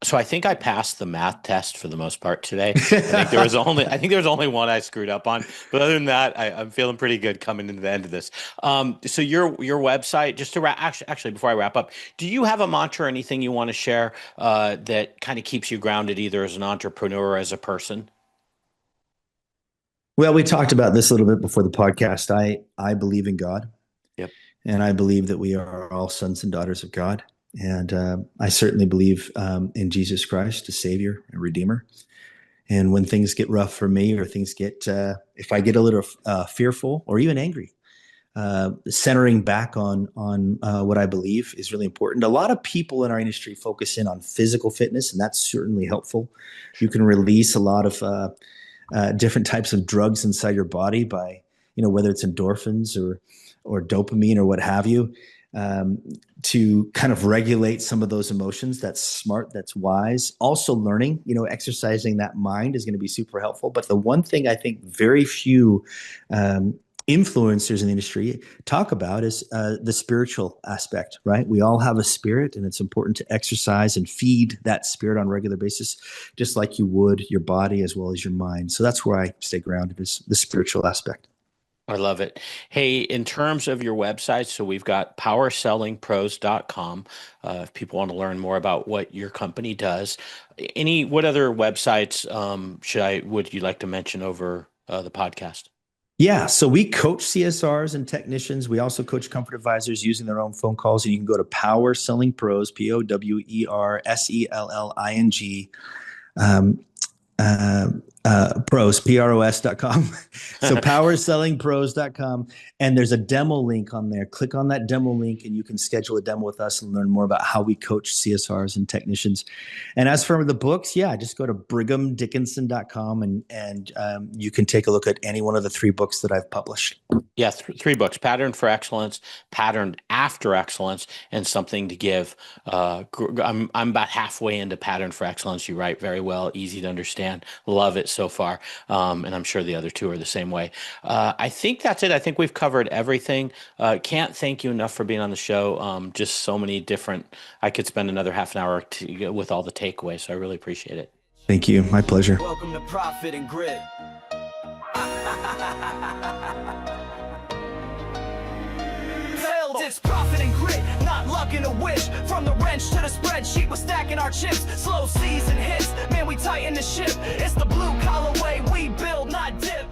So I think I passed the math test for the most part today. I think there was only one I screwed up on, but other than that, I'm feeling pretty good coming into the end of this. So your website, just to actually before I wrap up, do you have a mantra or anything you want to share that kind of keeps you grounded either as an entrepreneur or as a person? Well, we talked about this a little bit before the podcast. I believe in God, Yep. and I believe that we are all sons and daughters of God. And I certainly believe in Jesus Christ, a Savior and Redeemer. And when things get rough for me, or things get, if I get a little fearful or even angry, centering back on what I believe is really important. A lot of people in our industry focus in on physical fitness, and that's certainly helpful. You can release a lot of different types of drugs inside your body by, whether it's endorphins or dopamine or what have you, to kind of regulate some of those emotions. That's smart. That's wise. Also learning, exercising that mind is going to be super helpful. But the one thing I think very few influencers in the industry talk about is the spiritual aspect, right? We all have a spirit, and it's important to exercise and feed that spirit on a regular basis, just like you would your body as well as your mind. So that's where I stay grounded, is the spiritual aspect. I love it. Hey, in terms of your website, so we've got powersellingpros.com. If people want to learn more about what your company does, what other websites would you like to mention over the podcast? Yeah, so we coach CSRs and technicians. We also coach comfort advisors using their own phone calls. And you can go to Power Selling Pros, POWERSELLING, pros, PROS.com. So powersellingpros.com. And there's a demo link on there. Click on that demo link and you can schedule a demo with us and learn more about how we coach CSRs and technicians. And as for the books, just go to brighamdickinson.com and you can take a look at any one of the 3 books that I've published. Yeah, 3 books: Pattern for Excellence, Patterned After Excellence, and Something to Give. I'm about halfway into Pattern for Excellence. You write very well, easy to understand. Love it so far. And I'm sure the other 2 are the same way. I think that's it. I think we've covered everything. Can't thank you enough for being on the show. Just so many different, I could spend another half an hour with all the takeaways. So I really appreciate it. Thank you. My pleasure. Welcome to Profit and Grit. It's profit and grit, not luck and a wish. From the wrench to the spreadsheet, we're stacking our chips. Slow season hits, man, we tighten the ship. It's the blue collar way we build, not dip.